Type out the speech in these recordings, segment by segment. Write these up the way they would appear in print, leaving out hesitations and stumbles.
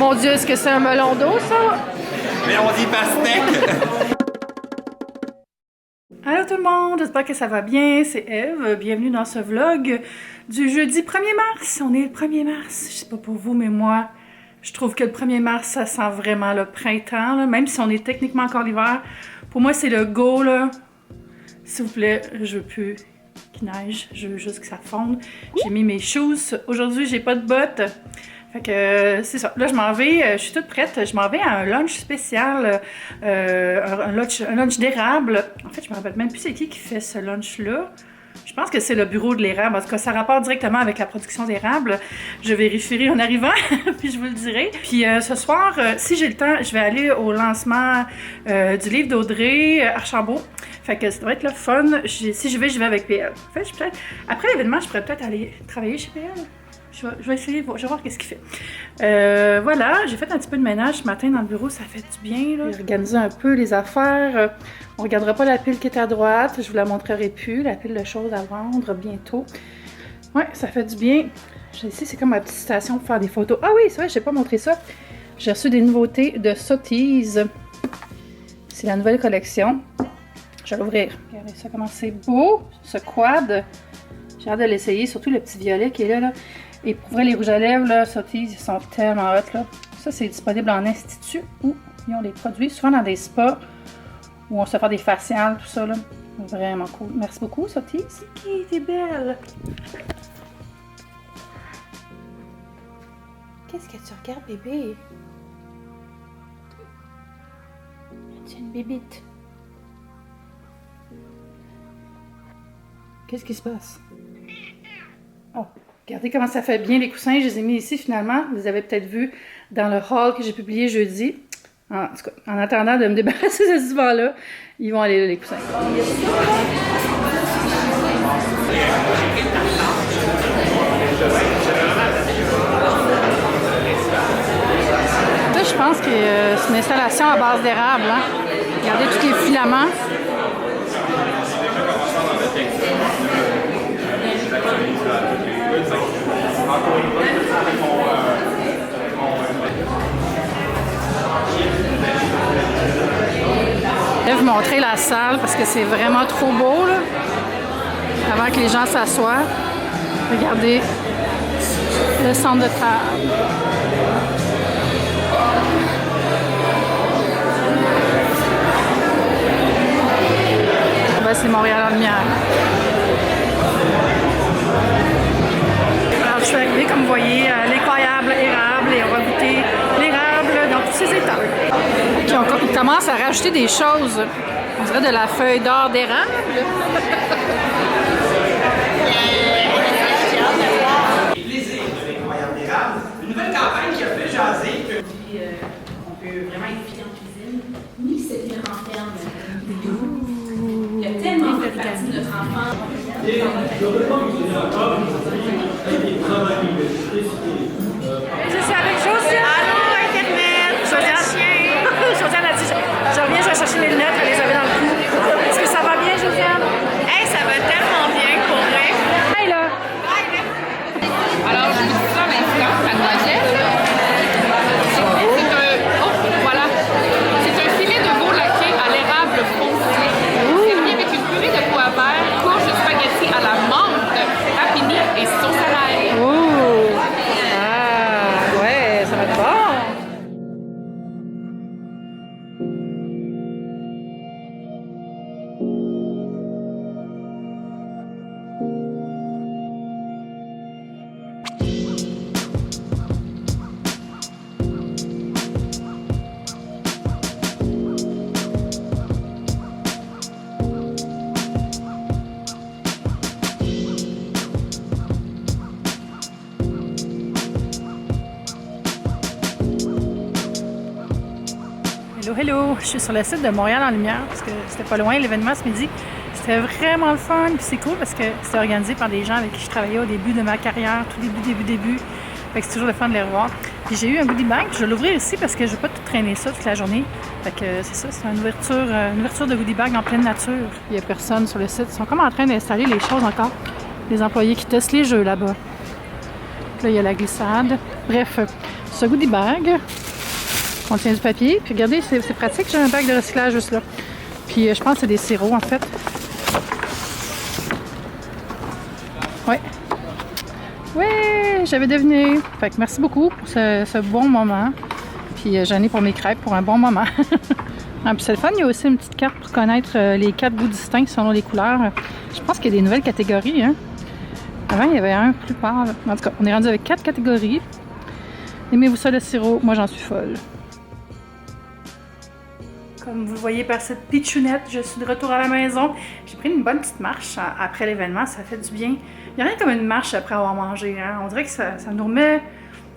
mon Dieu, est-ce que c'est un melon d'eau, ça? Mais on dit pastèque! Allô tout le monde, j'espère que ça va bien, c'est Eve, bienvenue dans ce vlog du jeudi 1er mars. On est le 1er mars, je sais pas pour vous, mais moi, je trouve que le 1er mars, ça sent vraiment le printemps, là. Même si on est techniquement encore l'hiver. Pour moi, c'est le go, là. S'il vous plaît, je veux plus qu'il neige, je veux juste que ça fonde. J'ai mis mes shoes, aujourd'hui j'ai pas de bottes. Fait que c'est ça. Là, je m'en vais, je suis toute prête. Je m'en vais à un lunch spécial, un lunch d'érable. En fait, je me rappelle même plus c'est qui fait ce lunch-là. Je pense que c'est le bureau de l'érable. En tout cas, ça rapporte directement avec la production d'érable. Je vérifierai en arrivant, puis je vous le dirai. Puis ce soir, si j'ai le temps, je vais aller au lancement du livre d'Audrey Archambault. Fait que ça devrait être le fun. Si je vais avec PL. En fait, après l'événement, je pourrais peut-être aller travailler chez PL. Je vais essayer, je vais voir qu'est-ce qu'il fait. Voilà, j'ai fait un petit peu de ménage ce matin dans le bureau, ça fait du bien. J'ai organisé un peu les affaires. On ne regardera pas la pile qui est à droite, je vous la montrerai plus, la pile de choses à vendre bientôt. Ouais, ça fait du bien. Ici, c'est comme ma petite station pour faire des photos. Ah oui, c'est vrai, je n'ai pas montré ça. J'ai reçu des nouveautés de Sottease. C'est la nouvelle collection. Je vais l'ouvrir. Regardez ça, comment c'est beau, ce quad. J'ai hâte de l'essayer, surtout le petit violet qui est là. Et pour vrai, les rouges à lèvres, là, Sottease, ils sont tellement hot, là. Ça, c'est disponible en institut où ils ont des produits, souvent dans des spas où on se fait des faciales, tout ça, là. Vraiment cool. Merci beaucoup, Sottease. C'est qui? T'es belle! Qu'est-ce que tu regardes, bébé? Tu es une bébite. Qu'est-ce qui se passe? Oh! Regardez comment ça fait bien les coussins, je les ai mis ici finalement. Vous avez peut-être vu dans le haul que j'ai publié jeudi. En tout cas, en attendant de me débarrasser de ce divan-là, ils vont aller là, les coussins. Là, je pense que c'est une installation à base d'érable. Hein? Regardez tous les filaments. Je vais vous montrer la salle parce que c'est vraiment trop beau là. Avant que les gens s'assoient. Regardez le centre de table. Ben, c'est Montréal en lumière. Alors, je suis arrivée, comme vous voyez, à l'incroyable érable et on va goûter l'érable dans tous ses états. Ils commencent à rajouter des choses. On dirait de la feuille d'or d'érable. Plaisir de l'incroyable d'érable. Une nouvelle campagne qui a fait jaser que... On peut vraiment être efficace en cuisine. Oui, c'est une renferme. Il y a tellement de parties de notre enfant. Je suis avec Josiane. Allô, Internet. Josiane a dit, je reviens, je vais chercher mes lunettes, elle les avait dans le cou. Est-ce que ça va bien, Josiane? Hey, ça va tellement bien pour vrai. Hey là! Alors, je vous dis ça maintenant, mademoiselle. C'est un filet de veau laqué à l'érable foncé. Servi avec une purée de pois verts, courge spaghetti à la menthe, rapini et sauce à l'ail. Oh! Ah, ouais, ça va être bon! Hello, je suis sur le site de Montréal en lumière parce que c'était pas loin l'événement ce midi. C'était vraiment le fun, puis c'est cool parce que c'était organisé par des gens avec qui je travaillais au début de ma carrière, tout début. Fait que c'est toujours le fun de les revoir. Puis j'ai eu un goodie bag, je vais l'ouvrir ici parce que je ne vais pas tout traîner ça toute la journée. Fait que c'est ça, c'est une ouverture de goodie bag en pleine nature. Il n'y a personne sur le site, ils sont comme en train d'installer les choses encore. Les employés qui testent les jeux là-bas. Là, il y a la glissade. Bref, ce goodie bag contient du papier. Puis regardez, c'est pratique, j'ai un bac de recyclage juste là. Puis je pense que c'est des sirops en fait. Ouais. Ouais, j'avais deviné. Fait que merci beaucoup pour ce bon moment. Puis j'en ai pour mes crêpes pour un bon moment. Ah, puis c'est le fun, il y a aussi une petite carte pour connaître les 4 goûts distincts selon les couleurs. Je pense qu'il y a des nouvelles catégories. Hein? Avant, il y avait un plus pâle. En tout cas, on est rendu avec 4 catégories. Aimez-vous ça le sirop? Moi, j'en suis folle. Comme vous le voyez par cette pitchounette, je suis de retour à la maison. J'ai pris une bonne petite marche après l'événement, ça fait du bien. Il n'y a rien comme une marche après avoir mangé. Hein? On dirait que ça nous remet,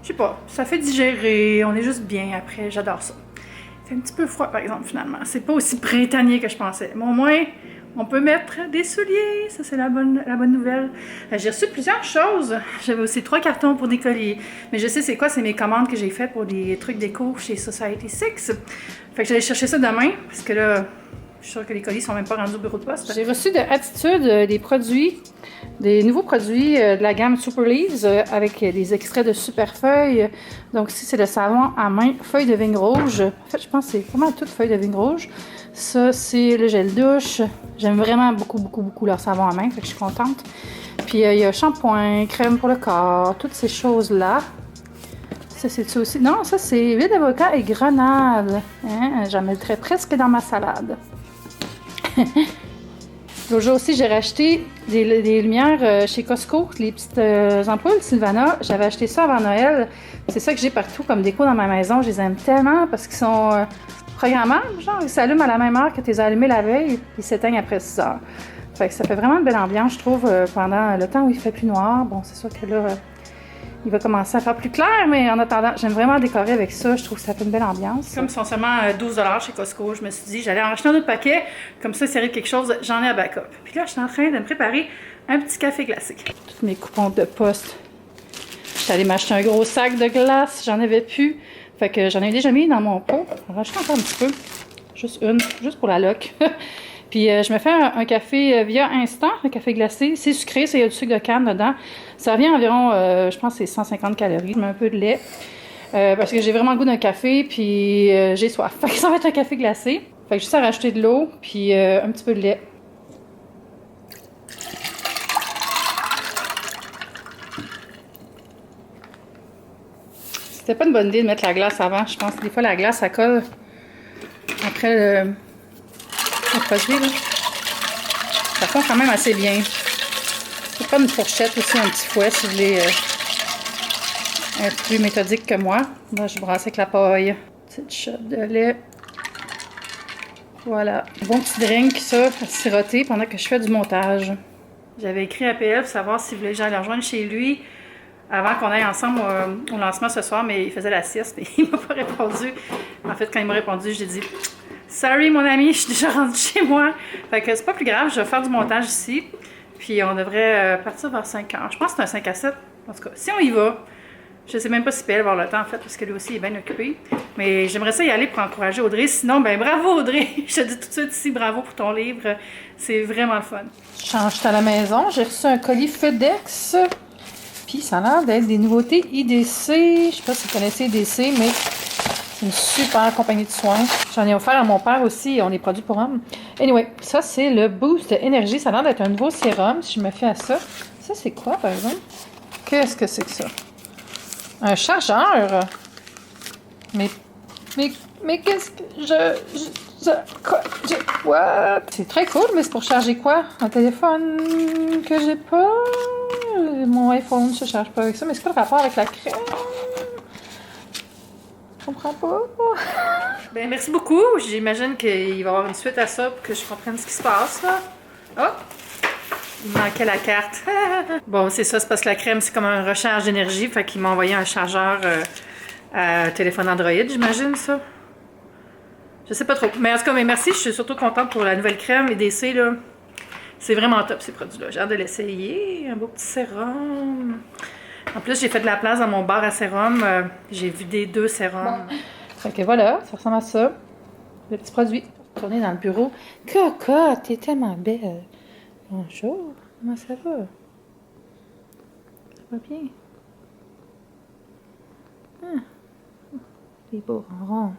je sais pas, ça fait digérer, on est juste bien après, j'adore ça. C'est un petit peu froid par exemple finalement, c'est pas aussi printanier que je pensais. Mais au moins, on peut mettre des souliers, ça c'est la bonne nouvelle. J'ai reçu plusieurs choses, j'avais aussi 3 cartons pour des colliers. Mais je sais c'est quoi, c'est mes commandes que j'ai faites pour des trucs déco chez Society 6. Fait que j'allais chercher ça demain, parce que là, je suis sûre que les colis sont même pas rendus au bureau de poste. J'ai reçu de Attitude des nouveaux produits de la gamme Super Leaves avec des extraits de super feuilles. Donc ici, c'est le savon à main feuille de vigne rouge. En fait, je pense que c'est vraiment toute feuille de vigne rouge. Ça, c'est le gel douche. J'aime vraiment beaucoup leur savon à main, fait que je suis contente. Puis il y a shampoing, crème pour le corps, toutes ces choses-là. Ça, c'est ça aussi. Non, ça, c'est huile d'avocat et grenade. Hein? J'en mettrais presque dans ma salade. L'autre jour aussi, j'ai racheté des lumières chez Costco, les petites ampoules Sylvana. J'avais acheté ça avant Noël. C'est ça que j'ai partout comme déco dans ma maison. Je les aime tellement parce qu'ils sont programmables. Genre, ils s'allument à la même heure que tu les as allumés la veille, puis ils s'éteignent après 6 heures. Fait que ça fait vraiment une belle ambiance, je trouve, pendant le temps où il fait plus noir. Bon, c'est sûr que là... il va commencer à faire plus clair, mais en attendant, j'aime vraiment décorer avec ça. Je trouve que ça fait une belle ambiance. Comme ils sont seulement 12 $ chez Costco, je me suis dit j'allais en acheter un autre paquet. Comme ça, s'il arrive quelque chose, j'en ai à backup. Puis là, je suis en train de me préparer un petit café glacé. Tous mes coupons de poste. Je suis allée m'acheter un gros sac de glace. J'en avais plus. Fait que j'en ai déjà mis dans mon pot. On va acheter encore un petit peu. Juste une, juste pour la loc. Puis je me fais un café via instant, un café glacé. C'est sucré, il y a du sucre de canne dedans. Ça revient environ, je pense que c'est 150 calories. Je mets un peu de lait parce que j'ai vraiment le goût d'un café, puis j'ai soif. Fait que ça va être un café glacé. Fait que juste à rajouter de l'eau, puis un petit peu de lait. C'était pas une bonne idée de mettre la glace avant. Je pense que des fois la glace, ça colle après le produit, là. Ça fond quand même assez bien. C'est comme une fourchette aussi, un petit fouet si vous voulez être plus méthodique que moi. Là, je brasse avec la paille. Petite shot de lait. Voilà. Bon petit drink, ça, à siroter pendant que je fais du montage. J'avais écrit à PL pour savoir s'il voulait que j'aille le rejoindre chez lui avant qu'on aille ensemble au lancement ce soir, mais il faisait la sieste et il m'a pas répondu. En fait, quand il m'a répondu, j'ai dit « Sorry, mon ami, je suis déjà rendue chez moi. » Fait que c'est pas plus grave, je vais faire du montage ici. Puis on devrait partir vers 5 heures. Je pense que c'est un 5 à 7. En tout cas, si on y va, je sais même pas si PL va avoir le temps en fait, parce que lui aussi il est bien occupé. Mais j'aimerais ça y aller pour encourager Audrey. Sinon, ben bravo Audrey! Je te dis tout de suite ici, bravo pour ton livre. C'est vraiment le fun. Je change à la maison. J'ai reçu un colis FedEx. Puis ça a l'air d'être des nouveautés IDC. Je sais pas si vous connaissez IDC, mais c'est une super compagnie de soins. J'en ai offert à mon père aussi. On les produit pour hommes. Anyway, ça c'est le Boost Énergie. Ça a l'air d'être un nouveau sérum, si je me fie à ça. Ça c'est quoi, par exemple? Qu'est-ce que c'est que ça? Un chargeur? Mais qu'est-ce que what? C'est très cool, mais c'est pour charger quoi? Un téléphone que j'ai pas? Mon iPhone ne se charge pas avec ça, mais c'est quoi le rapport avec la crème? Je comprends pas. Ben, merci beaucoup. J'imagine qu'il va y avoir une suite à ça pour que je comprenne ce qui se passe, là. Oh! Il manquait la carte. Bon, c'est ça, c'est parce que la crème, c'est comme un recharge d'énergie. Fait qu'il m'a envoyé un chargeur à téléphone Android, j'imagine, ça. Je sais pas trop. Mais en tout cas, mais merci. Je suis surtout contente pour la nouvelle crème EDC, là. C'est vraiment top, ces produits-là. J'ai hâte de l'essayer. Un beau petit sérum. En plus, j'ai fait de la place dans mon bar à sérum. J'ai vidé 2 sérums. Bon. Fait que voilà, ça ressemble à ça. Le petit produit. Tourner dans le bureau. Coco, t'es tellement belle. Bonjour, comment ça va? Ça va bien? Ah, Les beaux ronrons.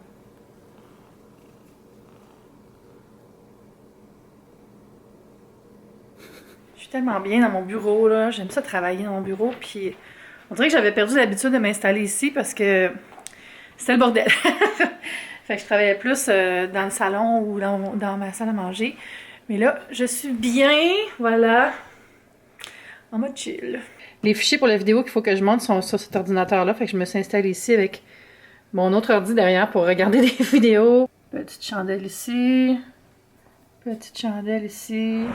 Je suis tellement bien dans mon bureau, là. J'aime ça travailler dans mon bureau, puis on dirait que j'avais perdu l'habitude de m'installer ici parce que c'était le bordel. Fait que je travaillais plus dans le salon ou dans ma salle à manger. Mais là, je suis bien, voilà, en mode chill. Les fichiers pour la vidéo qu'il faut que je monte sont sur cet ordinateur-là. Fait que je me suis installée ici avec mon autre ordi derrière pour regarder des vidéos. Petite chandelle ici. Petite chandelle ici.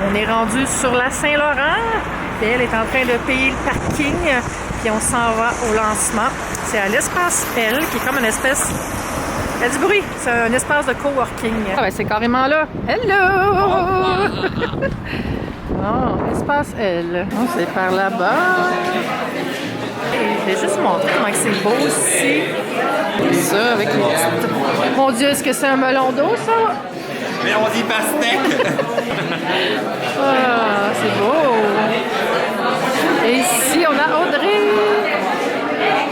On est rendu sur la Saint-Laurent. Et elle est en train de payer le parking. Puis on s'en va au lancement. C'est à l'espace L, qui est comme une espèce... Il y a du bruit. C'est un espace de coworking. Ah ben c'est carrément là. Hello! Oh, espace L. Oh, c'est par là-bas. Je vais juste montrer comment c'est beau ici. Ça, avec les petites... Mon Dieu, est-ce que c'est un melon d'eau, ça? Mais on dit pastèque! Ah, c'est beau! Et ici, on a Audrey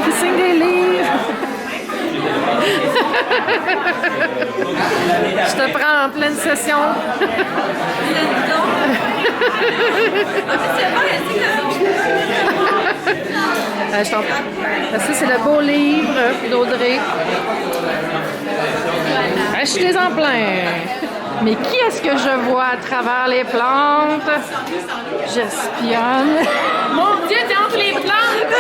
qui signe des livres. Je te prends en pleine session. Ça, c'est le beau livre d'Audrey. Achetez-en plein. Mais qui est-ce que je vois à travers les plantes? J'espionne. Mon Dieu, t'es entre les plantes!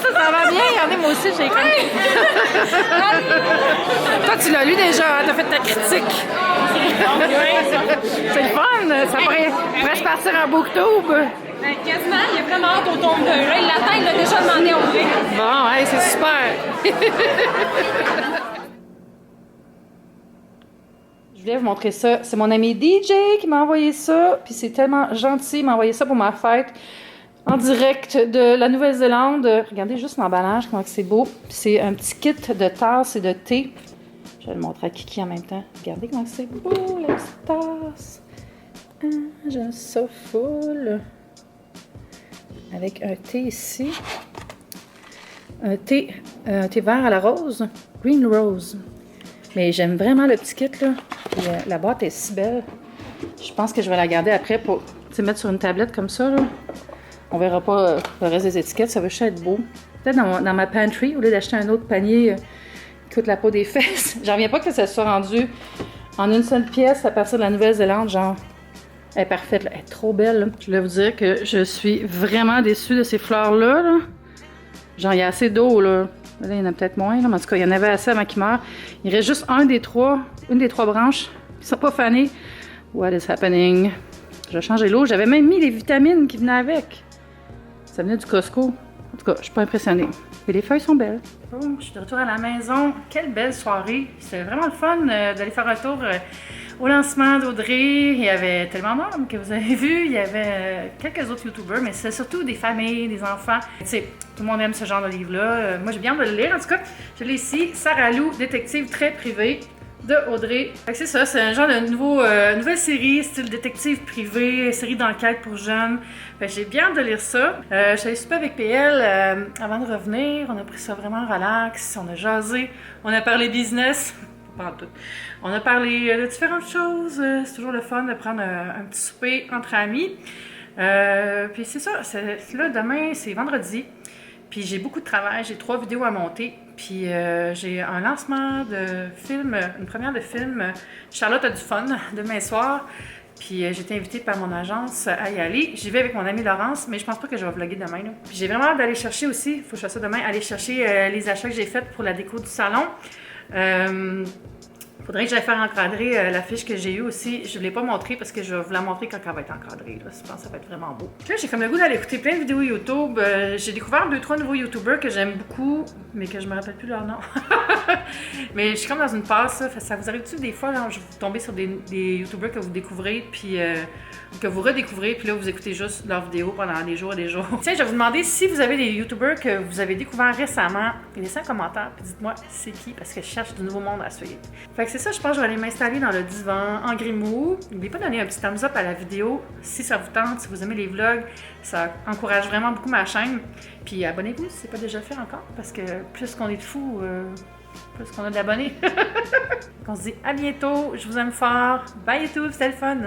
Ça va bien, regardez, moi aussi, j'ai écrit. Toi, tu l'as lu déjà, hein? T'as fait ta critique. C'est le fun, ça pourrait se partir en booktube. Quasiment, il est vraiment hâte au tome 2. Là, il l'attend, il l'a déjà demandé au vrai. Bon, ouais, c'est super. Je voulais vous montrer ça. C'est mon ami DJ qui m'a envoyé ça. Puis c'est tellement gentil. Il m'a envoyé ça pour ma fête en direct de la Nouvelle-Zélande. Regardez juste l'emballage, comment c'est beau. Puis c'est un petit kit de tasses et de thé. Je vais le montrer à Kiki en même temps. Regardez comment c'est beau, les petites tasses. J'aime ça full. Avec un thé ici. Un thé vert à la rose. Green Rose. Mais j'aime vraiment le petit kit, là. Puis, la boîte est si belle. Je pense que je vais la garder après pour mettre sur une tablette comme ça, là. On verra pas le reste des étiquettes. Ça va juste être beau. Peut-être dans ma pantry, au lieu d'acheter un autre panier qui coûte la peau des fesses. J'en reviens pas que ça soit rendu en une seule pièce à partir de la Nouvelle-Zélande. Genre, elle est parfaite, là. Elle est trop belle, là. Je voulais vous dire que je suis vraiment déçue de ces fleurs-là, là. Genre, il y a assez d'eau, là. Là, il y en a peut-être moins, là, mais en tout cas, il y en avait assez avant qu'il meure. Il reste juste une des trois branches qui ne sont pas fanées. What is happening? Je vais changer l'eau. J'avais même mis les vitamines qui venaient avec. Ça venait du Costco. En tout cas, je suis pas impressionnée. Mais les feuilles sont belles. Bon, je suis de retour à la maison. Quelle belle soirée. C'était vraiment le fun d'aller faire un tour au lancement d'Audrey. Il y avait tellement d'hommes que vous avez vu. Il y avait quelques autres YouTubers, mais c'est surtout des familles, des enfants. Tu sais, tout le monde aime ce genre de livre-là. Moi, j'ai bien hâte de le lire. En tout cas, je l'ai ici. Sarah Lou, détective très privée de Audrey. Fait que c'est ça, c'est un genre de nouvelle série, style détective privé, série d'enquête pour jeunes. Fait que j'ai bien hâte de lire ça. Je suis allée souper avec PL avant de revenir. On a pris ça vraiment relax. On a jasé. On a parlé business. Pas en tout. On a parlé de différentes choses. C'est toujours le fun de prendre un petit souper entre amis. Puis c'est ça. Là, demain, c'est vendredi. Puis j'ai beaucoup de travail. J'ai 3 vidéos à monter. Puis j'ai un lancement de film, une première de film. Charlotte a du fun demain soir. Puis j'ai été invitée par mon agence à y aller. J'y vais avec mon amie Laurence, mais je pense pas que je vais vlogger demain. Là. Puis j'ai vraiment hâte d'aller chercher aussi, il faut que je fasse ça demain, aller chercher les achats que j'ai faits pour la déco du salon. Faudrait que j'aille faire encadrer l'affiche que j'ai eue aussi. Je ne l'ai pas montrée parce que je vais vous la montrer quand elle va être encadrée. Là. Je pense que ça va être vraiment beau. Là, j'ai comme le goût d'aller écouter plein de vidéos YouTube. J'ai découvert 2-3 nouveaux YouTubers que j'aime beaucoup, mais que je me rappelle plus leur nom. Mais je suis comme dans une passe. Ça vous arrive-tu des fois, là, je vous tombez sur des YouTubers que vous découvrez, puis que vous redécouvrez, puis là, vous écoutez juste leurs vidéos pendant des jours et des jours. Tiens, je vais vous demander si vous avez des YouTubers que vous avez découverts récemment. Laissez un commentaire, puis dites-moi c'est qui, parce que je cherche du nouveau monde à suivre. Fait que c'est ça, je pense que je vais aller m'installer dans le divan en Grimaud. N'oubliez pas de donner un petit thumbs up à la vidéo si ça vous tente, si vous aimez les vlogs. Ça encourage vraiment beaucoup ma chaîne. Puis abonnez-vous si ce n'est pas déjà fait encore, parce que plus qu'on est de fous, Parce qu'on a d'abonnés. On se dit à bientôt. Je vous aime fort. Bye YouTube, c'était le fun.